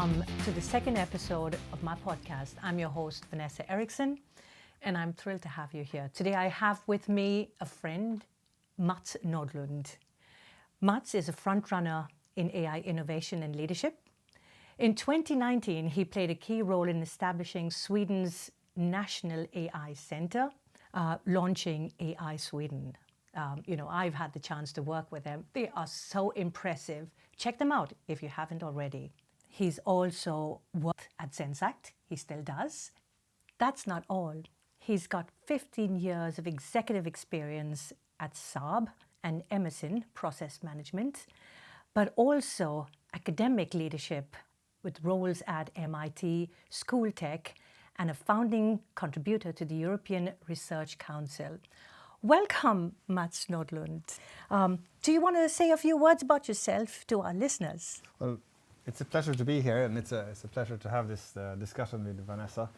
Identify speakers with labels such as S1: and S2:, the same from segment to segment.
S1: Welcome to the second episode of my podcast. I'm your host, Vanessa Eriksson, and I'm thrilled to have you here. Today I have with me a friend, Mats Nordlund. Mats is a frontrunner in AI innovation and leadership. In 2019, he played a key role in establishing Sweden's National AI Center, launching AI Sweden. I've had the chance to work with them. They are so impressive. Check them out if you haven't already. He's also worked at Zenseact. He still does. That's not all. He's got 15 years of executive experience at Saab and Emerson Process Management, but also academic leadership with roles at MIT, School Tech, and a founding contributor to the European Research Council. Welcome, Mats Nordlund. Do you want to say a few words about yourself to our listeners?
S2: Well, it's a pleasure to be here, and it's a pleasure to have this discussion with Vanessa.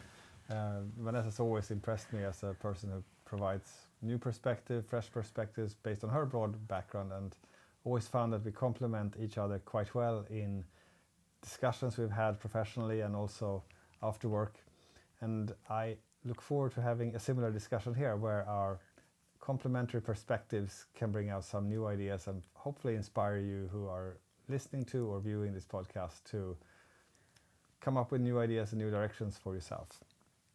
S2: Vanessa's always impressed me as a person who provides new perspective, fresh perspectives based on her broad background, and always found that we complement each other quite well in discussions we've had professionally and also after work. And I look forward to having a similar discussion here where our complementary perspectives can bring out some new ideas and hopefully inspire you who are listening to or viewing this podcast to come up with new ideas and new directions for yourself.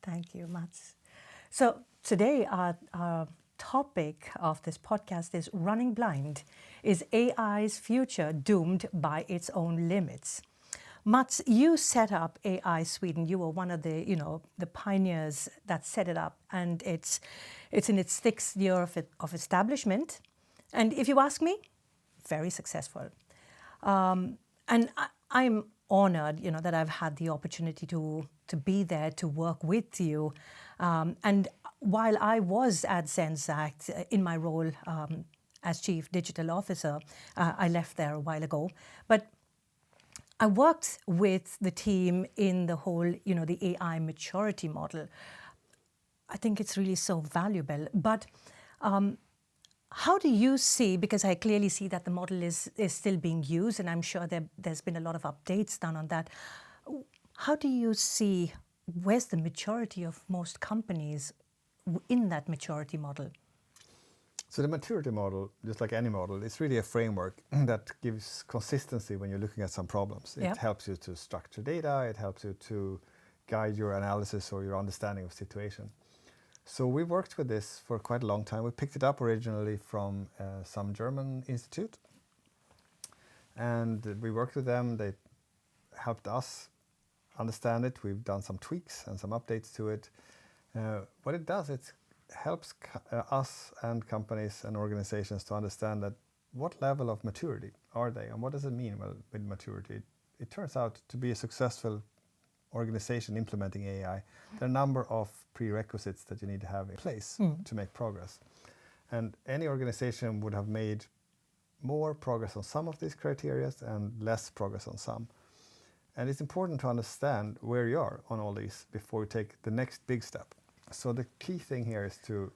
S1: Thank you, Mats. So today our topic of this podcast is running blind. Is AI's future doomed by its own limits? Mats, you set up AI Sweden. You were one of the pioneers that set it up, and it's in its 6th year of establishment. And if you ask me, very successful. And I'm honored, that I've had the opportunity to be there, to work with you. And while I was at Zenseact in my role as Chief Digital Officer, I left there a while ago. But I worked with the team in the whole, the AI maturity model. I think it's really so valuable. But how do you see, because I clearly see that the model is still being used, and I'm sure there's been a lot of updates done on that. How do you see, where's the maturity of most companies in that maturity model?
S2: So the maturity model, just like any model, is really a framework that gives consistency when you're looking at some problems. It helps you to structure data, it helps you to guide your analysis or your understanding of situation. So we worked with this for quite a long time. We picked it up originally from some German institute, and we worked with them. They helped us understand it. We've done some tweaks and some updates to it. What it does, it helps us and companies and organizations to understand that what level of maturity are they, and what does it mean with maturity. It turns out to be a successful organization implementing AI, there are a number of prerequisites that you need to have in place to make progress. And any organization would have made more progress on some of these criteria and less progress on some. And it's important to understand where you are on all these before you take the next big step. So the key thing here is to,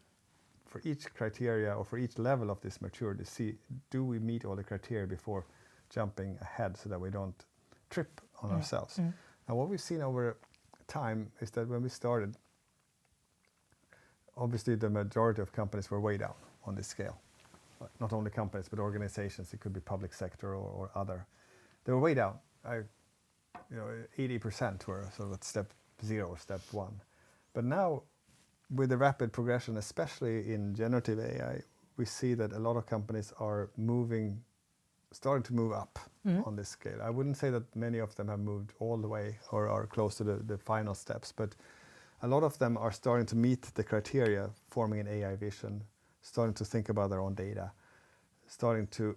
S2: for each criteria or for each level of this maturity, see, do we meet all the criteria before jumping ahead so that we don't trip on ourselves. And what we've seen over time is that when we started, obviously the majority of companies were way down on this scale. Not only companies, but organizations. It could be public sector or other. They were way down. 80% were sort of at step 0 or step 1. But now, with the rapid progression, especially in generative AI, we see that a lot of companies are starting to move up on this scale. I wouldn't say that many of them have moved all the way or are close to the final steps, but a lot of them are starting to meet the criteria, forming an AI vision, starting to think about their own data, starting to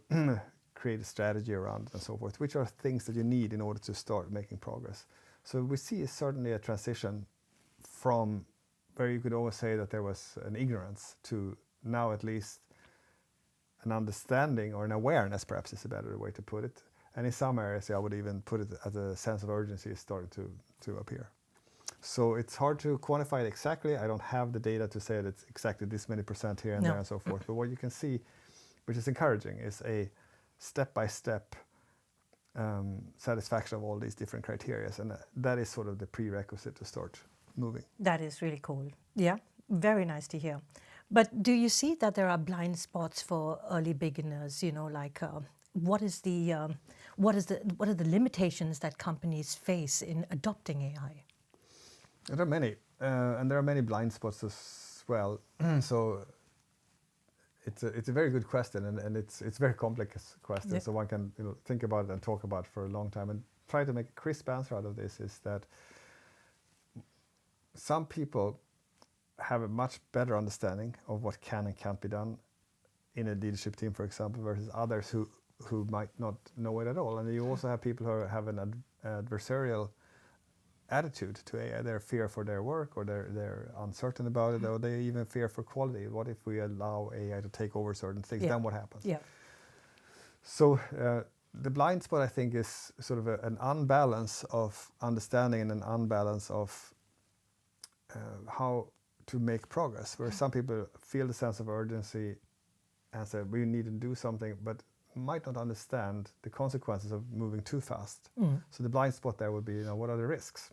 S2: create a strategy around it and so forth, which are things that you need in order to start making progress. So we see certainly a transition from where you could always say that there was an ignorance to now at least an understanding or an awareness, perhaps is a better way to put it. And in some areas, I would even put it as a sense of urgency is starting to appear. So it's hard to quantify it exactly. I don't have the data to say that it's exactly this many % here and there and so forth. But what you can see, which is encouraging, is a step-by-step satisfaction of all these different criteria, and that is sort of the prerequisite to start moving.
S1: That is really cool. Yeah, very nice to hear. But do you see that there are blind spots for early beginners? You know, like what are the limitations that companies face in adopting AI?
S2: There are many, and there are many blind spots as well. So it's a very good question, and it's a very complex question.
S1: Yeah.
S2: So one can think about it and talk about it for a long time and try to make a crisp answer out of this. Is that some people have a much better understanding of what can and can't be done in a leadership team, for example, versus others who might not know it at all. And you also have people who have an adversarial attitude to AI. They're fear for their work, or they're uncertain about it, or they even fear for quality. What if we allow AI to take over certain things?
S1: Yeah.
S2: Then what happens?
S1: Yeah.
S2: So the blind spot, I think, is sort of an unbalance of understanding and an unbalance of how to make progress, where some people feel the sense of urgency and say we need to do something, but might not understand the consequences of moving too fast. So the blind spot there would be, what are the risks?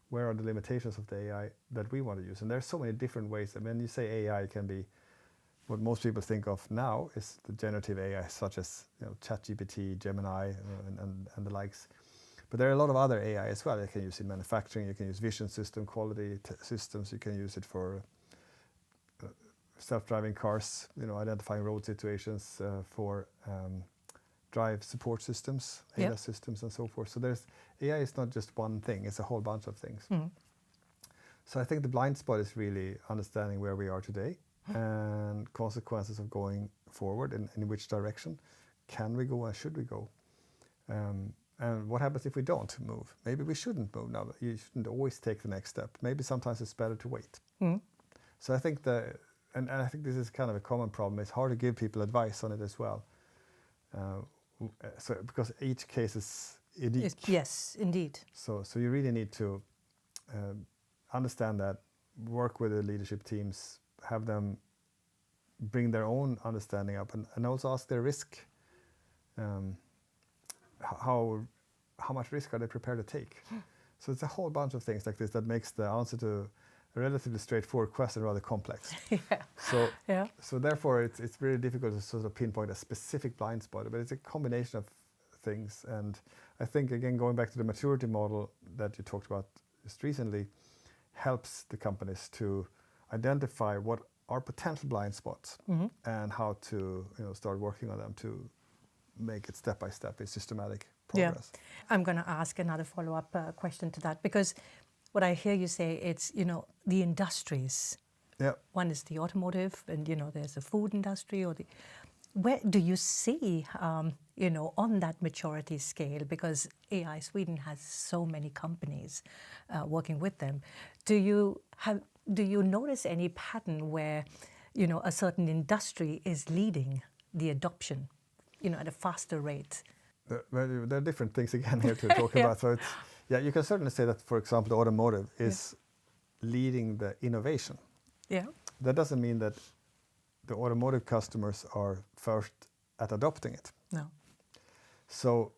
S2: Where are the limitations of the AI that we want to use? And there's so many different ways. And when you say AI, it can be what most people think of now is the generative AI, such as ChatGPT, Gemini, and the likes. But there are a lot of other AI as well. You can use it in manufacturing. You can use vision system, quality systems. You can use it for self-driving cars, identifying road situations, for drive support systems, ADAS systems, and so forth. So AI is not just one thing; it's a whole bunch of things. So I think the blind spot is really understanding where we are today and consequences of going forward, and in which direction can we go and should we go, and what happens if we don't move? Maybe we shouldn't move now. You shouldn't always take the next step. Maybe sometimes it's better to wait. So I think and I think this is kind of a common problem. It's hard to give people advice on it as well. So because each case is unique.
S1: Yes, indeed.
S2: So you really need to understand that, work with the leadership teams, have them bring their own understanding up, and also ask their risk. How much risk are they prepared to take? So it's a whole bunch of things like this that makes the answer to a relatively straightforward question rather complex. So therefore it's really difficult to sort of pinpoint a specific blind spot, but it's a combination of things. And I think, again, going back to the maturity model that you talked about just recently, helps the companies to identify what are potential blind spots and how to start working on them to make it step by step, a systematic progress.
S1: Yeah. I'm going to ask another follow-up question to that, because what I hear you say, it's the industries.
S2: Yeah.
S1: One is the automotive, and there's the food industry, where do you see on that maturity scale, because AI Sweden has so many companies working with them. Do you notice any pattern where a certain industry is leading the adoption at a faster rate?
S2: Well, there are different things again here to talk about. So you can certainly say that, for example, the automotive is leading the innovation.
S1: Yeah.
S2: That doesn't mean that the automotive customers are first at adopting it.
S1: No.
S2: So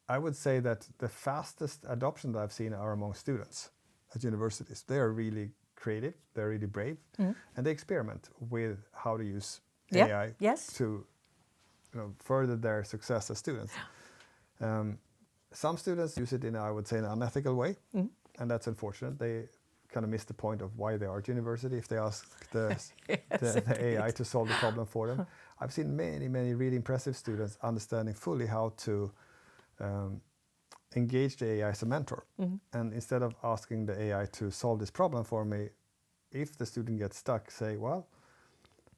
S2: I would say that the fastest adoption that I've seen are among students at universities. They are really creative, they're really brave, and they experiment with how to use AI to further their success as students. Some students use it in, I would say, an unethical way, and that's unfortunate. They kind of miss the point of why they are at university if they ask the AI to solve the problem for them. I've seen many, many really impressive students understanding fully how to engage the AI as a mentor. And instead of asking the AI to solve this problem for me, if the student gets stuck, say, well,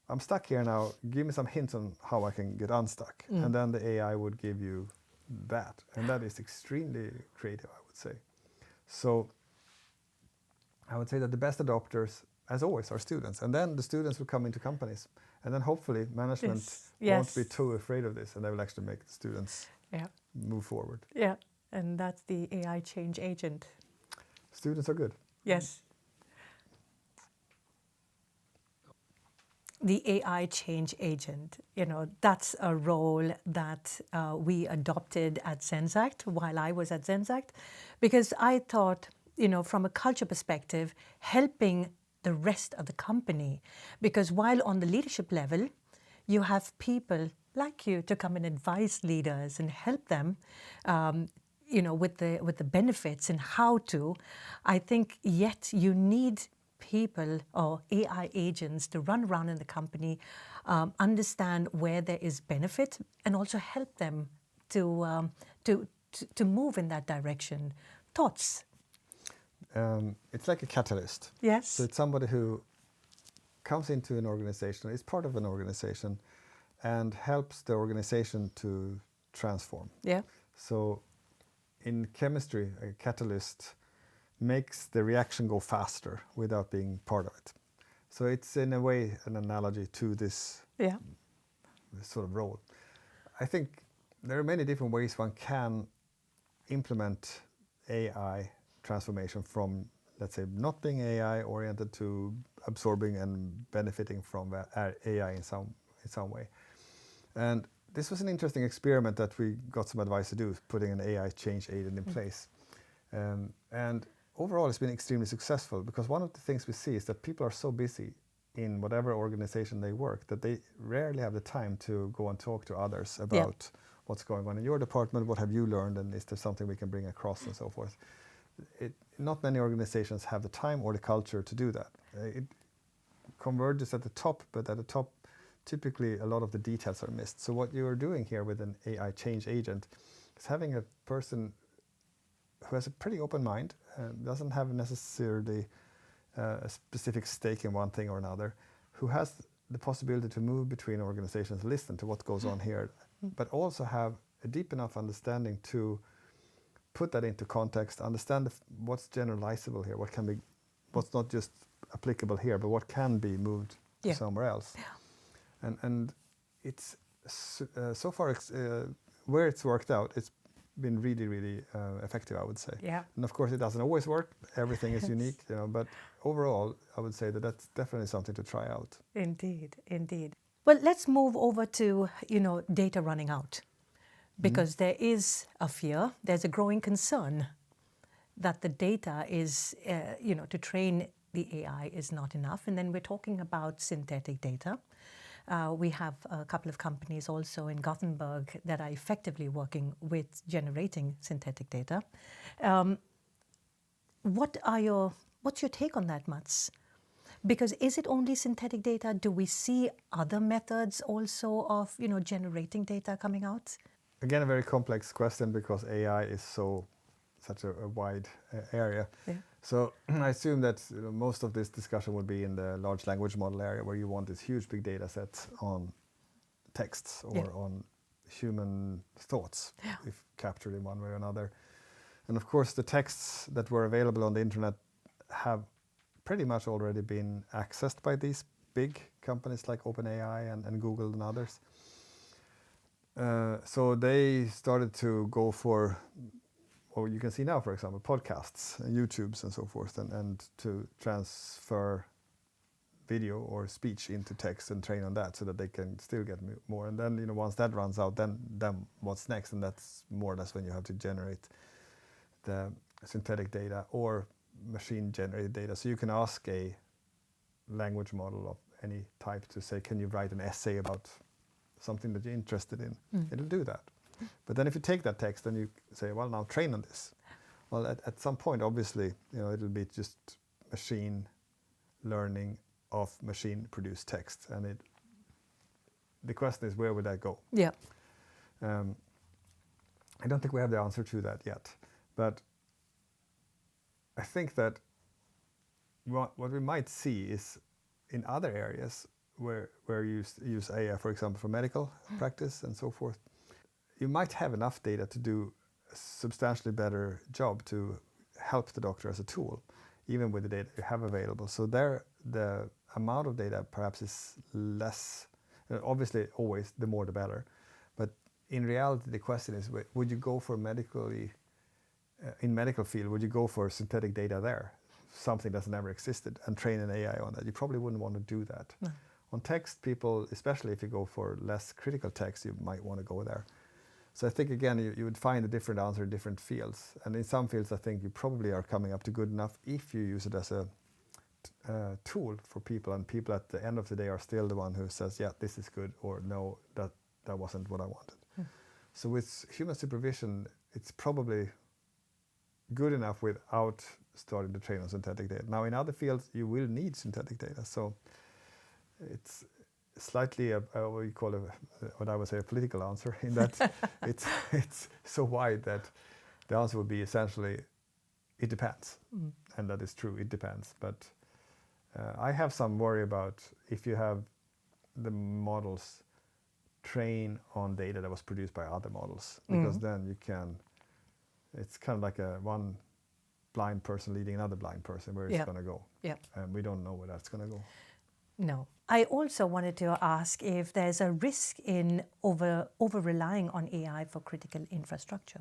S2: I'm stuck here now, give me some hints on how I can get unstuck. And then the AI would give you that. And that is extremely creative, I would say. So I would say that the best adopters, as always, are students. And then the students will come into companies. And then hopefully management won't be too afraid of this, and they will actually make the students move forward.
S1: Yeah, and that's the AI change agent.
S2: Students are good.
S1: Yes. the AI change agent. That's a role that we adopted at Zenzact while I was at Zenzact, because I thought, from a culture perspective, helping the rest of the company. Because while on the leadership level, you have people like you to come and advise leaders and help them, with the benefits and how to. I think yet you need people or AI agents to run around in the company, understand where there is benefit, and also help them to move in that direction. Thoughts?
S2: It's like a catalyst.
S1: Yes.
S2: So it's somebody who comes into an organization, is part of an organization, and helps the organization to transform.
S1: Yeah.
S2: So in chemistry, a catalyst makes the reaction go faster without being part of it. So it's in a way an analogy to this sort of role. I think there are many different ways one can implement AI transformation from, let's say, not being AI oriented to absorbing and benefiting from AI in some way. And this was an interesting experiment that we got some advice to do, putting an AI change agent in place. And overall, it's been extremely successful, because one of the things we see is that people are so busy in whatever organization they work that they rarely have the time to go and talk to others about what's going on in your department, what have you learned, and is there something we can bring across, and so forth. Not many organizations have the time or the culture to do that. It converges at the top, but at the top, typically a lot of the details are missed. So what you're doing here with an AI change agent is having a person who has a pretty open mind, doesn't have necessarily a specific stake in one thing or another, who has the possibility to move between organizations, listen to what goes on here, but also have a deep enough understanding to put that into context, understand what's generalizable here, what's not just applicable here, but what can be moved to somewhere else. And it's so far where it's worked out, it's been really, really effective, I would say.
S1: Yeah.
S2: And of course, it doesn't always work. Everything is unique, but overall, I would say that that's definitely something to try out.
S1: Indeed, indeed. Well, let's move over to, data running out, because there is a fear, there's a growing concern that the data is, to train the AI is not enough. And then we're talking about synthetic data. We have a couple of companies also in Gothenburg that are effectively working with generating synthetic data. What's your take on that, Mats? Because is it only synthetic data? Do we see other methods also of, generating data coming out?
S2: Again, a very complex question, because AI is such a wide area.
S1: Yeah.
S2: So I assume that most of this discussion would be in the large language model area, where you want this huge big data set on texts or on human thoughts, if captured in one way or another. And of course, the texts that were available on the internet have pretty much already been accessed by these big companies like OpenAI and Google and others. So they started to go for, well, you can see now, for example, podcasts, YouTubes and so forth, and to transfer video or speech into text and train on that, so that they can still get more. And then, once that runs out, then what's next? And that's more or less when you have to generate the synthetic data or machine-generated data. So you can ask a language model of any type to say, can you write an essay about something that you're interested in? It'll do that. But then if you take that text and you say, well, now train on this. Well, at some point, obviously, it'll be just machine learning of machine-produced text. And the question is, where would that go?
S1: Yeah.
S2: I don't think we have the answer to that yet. But I think that what we might see is in other areas where you use AI, for example, for medical practice and so forth, you might have enough data to do a substantially better job to help the doctor as a tool, even with the data you have available. So there, the amount of data perhaps is less. Obviously, always the more the better. But in reality, the question is, would you go for in medical field, would you go for synthetic data there, something that's never existed, and train an AI on that? You probably wouldn't want to do that.
S1: No.
S2: On text, people, especially if you go for less critical text, you might want to go there. So I think, again, you would find a different answer in different fields. And in some fields, I think you probably are coming up to good enough if you use it as a tool for people, and people at the end of the day are still the one who says, yeah, this is good, or no, that wasn't what I wanted. So with human supervision, it's probably good enough without starting to train on synthetic data. Now, in other fields, you will need synthetic data. So it's slightly what you call what I would say a political answer, in that it's so wide that the answer would be essentially, it depends. And that is true, it depends. But I have some worry about if you have the models train on data that was produced by other models, because then you can, it's kind of like one blind person leading another blind person, where it's going to go. And we don't know where that's going to go.
S1: No. I also wanted to ask if there's a risk in over-relying on AI for critical infrastructure.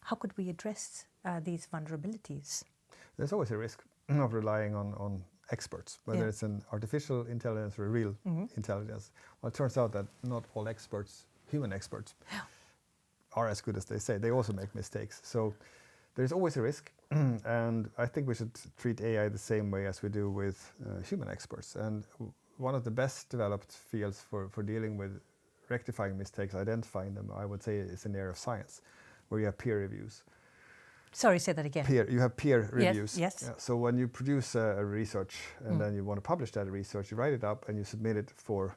S1: How could we address these vulnerabilities?
S2: There's always a risk of relying on experts, whether it's an artificial intelligence or a real intelligence. Well, it turns out that not all experts, human experts, are as good as they say. They also make mistakes. So there's always a risk. And I think we should treat AI the same way as we do with human experts. And one of the best developed fields for dealing with rectifying mistakes, identifying them, I would say, is in the area of science, where you have peer reviews.
S1: Sorry, say that again.
S2: You have peer reviews.
S1: Yes.
S2: Yeah, so when you produce a research and then you want to publish that research, you write it up and you submit it for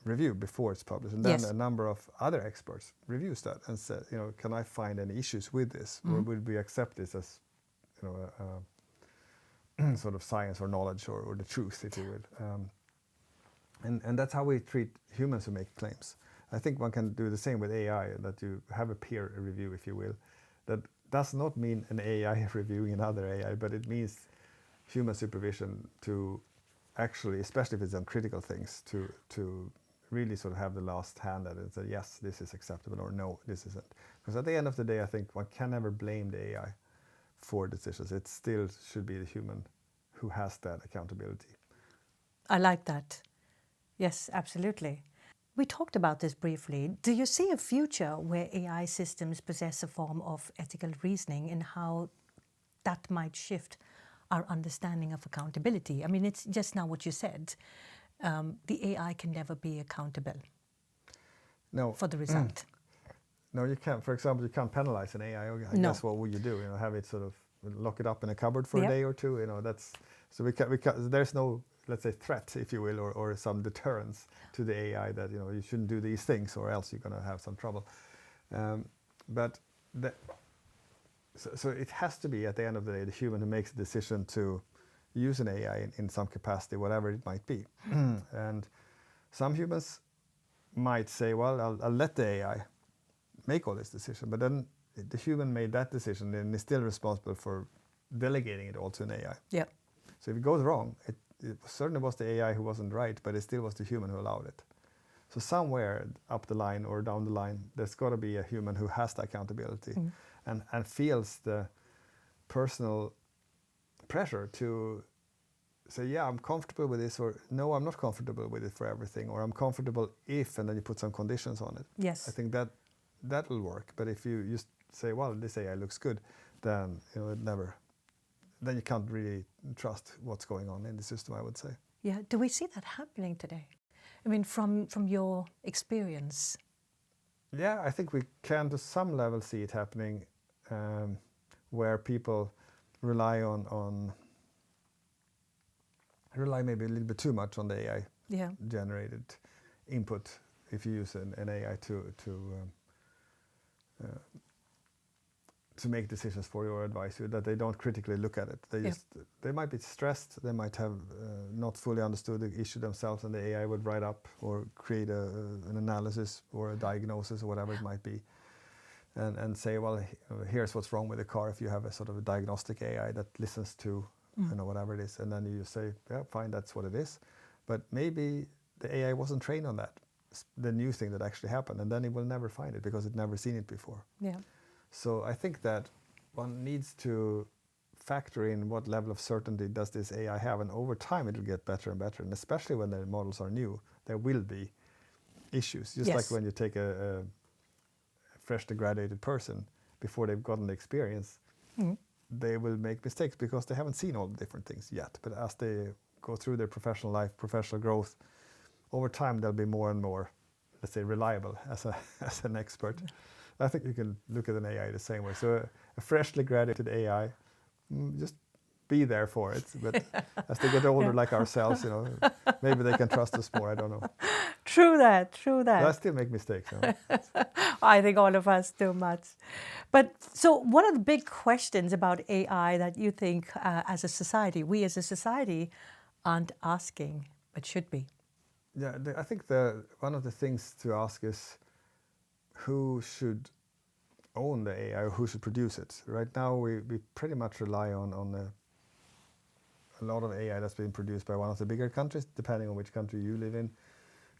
S2: review before it's published. And then a number of other experts reviews that and say, can I find any issues with this? Or would we accept this as, sort of science or knowledge or the truth, if you will? And that's how we treat humans who make claims. I think one can do the same with AI, that you have a peer review, if you will. That does not mean an AI reviewing another AI, but it means human supervision to actually, especially if it's on critical things, to really sort of have the last hand at it and say, yes, this is acceptable, or no, this isn't. Because at the end of the day, I think one can never blame the AI for decisions. It still should be the human who has that accountability.
S1: I like that. Yes, absolutely. We talked about this briefly. Do you see a future where AI systems possess a form of ethical reasoning, and how that might shift our understanding of accountability? I mean, it's just now what you said. The AI can never be accountable for the result.
S2: No, you can't. For example, you can't penalize an AI. I guess what would you do? Have it sort of lock it up in a cupboard for a day or two. That's so we can. There's no, let's say, threat, if you will, or some deterrence to the AI that you shouldn't do these things, or else you're going to have some trouble. So it has to be, at the end of the day, the human who makes the decision to use an AI in some capacity, whatever it might be. And some humans might say, well, I'll let the AI make all this decision, but then the human made that decision and is still responsible for delegating it all to an AI.
S1: Yeah.
S2: So if it goes wrong, it certainly was the AI who wasn't right, but it still was the human who allowed it. So somewhere up the line or down the line, there's got to be a human who has the accountability and feels the personal pressure to say, yeah, I'm comfortable with this, or no, I'm not comfortable with it for everything, or I'm comfortable if, and then you put some conditions on it.
S1: Yes.
S2: I think that will work. But if you just say, well, this AI looks good, then then you can't really trust what's going on in the system, I would say.
S1: Yeah. Do we see that happening today? I mean, from your experience.
S2: Yeah, I think we can to some level see it happening, where people rely maybe a little bit too much on the AI generated input. If you use an AI to make decisions for you or advise you, that they don't critically look at it. They might be stressed. They might have not fully understood the issue themselves, and the AI would write up or create an analysis or a diagnosis or whatever it might be, and say, well, here's what's wrong with the car. If you have a sort of a diagnostic AI that listens to whatever it is, and then you say, yeah, fine, that's what it is. But maybe the AI wasn't trained on that, the new thing that actually happened, and then it will never find it because it never seen it before.
S1: Yeah.
S2: So I think that one needs to factor in what level of certainty does this AI have, and over time it will get better and better. And especially when the models are new, there will be issues. Just like when you take a freshly graduated person before they've gotten the experience, they will make mistakes because they haven't seen all the different things yet. But as they go through their professional life, professional growth, over time they'll be more and more, let's say, reliable as an expert. I think you can look at an AI the same way. So a freshly graduated AI, just be there for it. But as they get older, like ourselves, maybe they can trust us more. I don't know.
S1: True that.
S2: But I still make mistakes.
S1: I think all of us do much. But so what are the big questions about AI that you think as a society, we as a society aren't asking but should be?
S2: Yeah, I think one of the things to ask is who should own the AI or who should produce it. Right now we pretty much rely on a lot of AI that's been produced by one of the bigger countries, depending on which country you live in.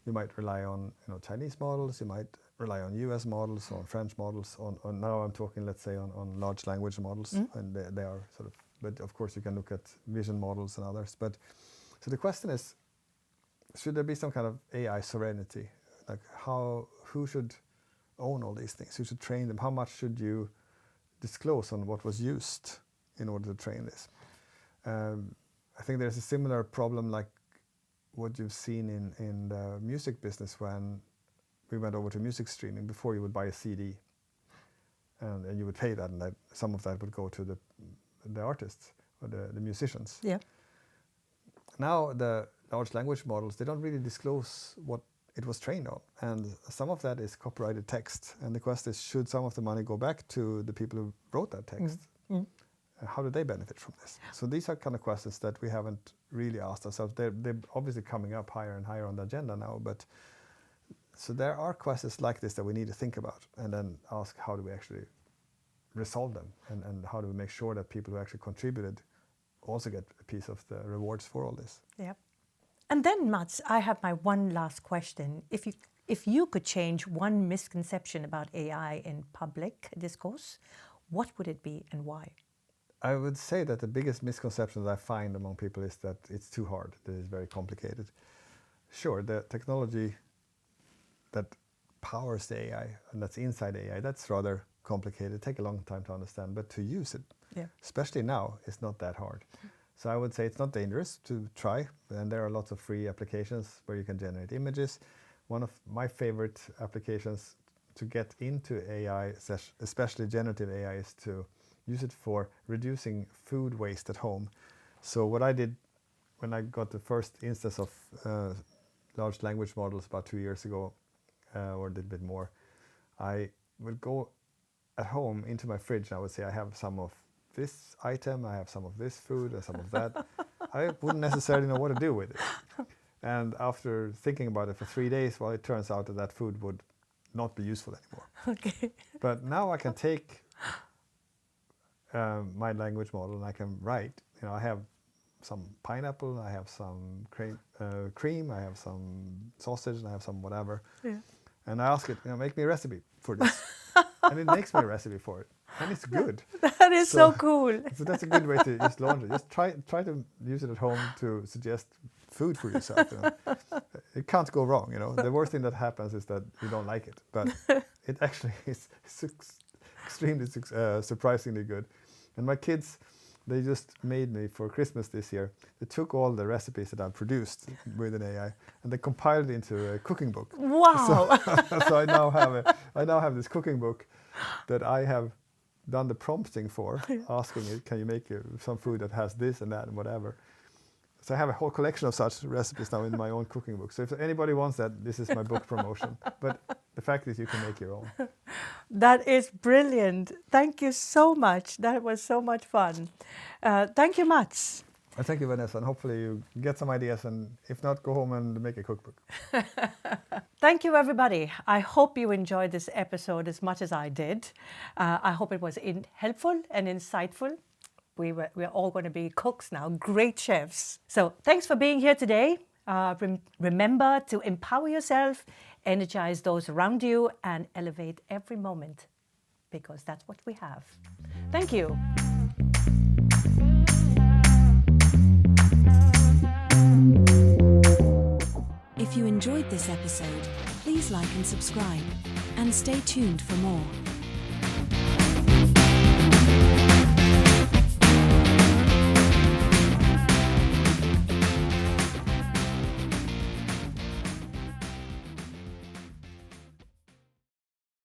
S2: You might rely on Chinese models, you might rely on US models, on French models, on now I'm talking, let's say, on large language models, and they are sort of, but of course you can look at vision models and others. But so the question is, should there be some kind of AI sovereignty? Like who should own all these things? Who should train them? How much should you disclose on what was used in order to train this? I think there's a similar problem like what you've seen in the music business when we went over to music streaming. Before you would buy a CD and you would pay that, and some of that would go to the artists or the musicians.
S1: Yeah.
S2: Now the large language models, they don't really disclose what it was trained on, and some of that is copyrighted text, and the question is, should some of the money go back to the people who wrote that text? How do they benefit from this? So these are kind of questions that we haven't really asked ourselves. They're obviously coming up higher and higher on the agenda now, but so there are questions like this that we need to think about and then ask, how do we actually resolve them, and how do we make sure that people who actually contributed also get a piece of the rewards for all this?
S1: Yeah. And then, Mats, I have my one last question. If you could change one misconception about AI in public discourse, what would it be and why?
S2: I would say that the biggest misconception that I find among people is that it's too hard, that it's very complicated. Sure, the technology that powers the AI and that's inside AI, that's rather complicated, take a long time to understand, but to use it, especially now, is not that hard. So I would say it's not dangerous to try, and there are lots of free applications where you can generate images. One of my favorite applications to get into AI, especially generative AI, is to use it for reducing food waste at home. So what I did when I got the first instance of large language models about 2 years ago, or a little bit more, I would go at home into my fridge and I would say, I have some of this item, I have some of this food, and some of that. I wouldn't necessarily know what to do with it. And after thinking about it for 3 days, well, it turns out that food would not be useful anymore.
S1: Okay.
S2: But now I can take my language model and I can write. I have some pineapple, I have some cream, I have some sausage, and I have some whatever. Yeah. And I ask it, make me a recipe for this. And it makes me a recipe for it. And it's good.
S1: That is so cool.
S2: So that's a good way to just launch it. Just try to use it at home to suggest food for yourself. It can't go wrong. The worst thing that happens is that you don't like it, but it actually is extremely surprisingly good. And my kids, they just made me for Christmas this year. They took all the recipes that I've produced with an AI and they compiled it into a cooking book.
S1: Wow!
S2: So I now have this cooking book that I have done the prompting for, asking it, can you make some food that has this and that and whatever. So I have a whole collection of such recipes now in my own cooking book. So if anybody wants that, this is my book promotion. But the fact is you can make your own.
S1: That is brilliant. Thank you so much. That was so much fun. Thank you, Mats.
S2: Thank you, Vanessa. And hopefully you get some ideas. And if not, go home and make a cookbook.
S1: Thank you, everybody. I hope you enjoyed this episode as much as I did. I hope it was helpful and insightful. We're all going to be cooks now, great chefs. So thanks for being here today. Remember to empower yourself, energize those around you, and elevate every moment, because that's what we have. Thank you.
S3: If you enjoyed this episode, please like and subscribe, and stay tuned for more.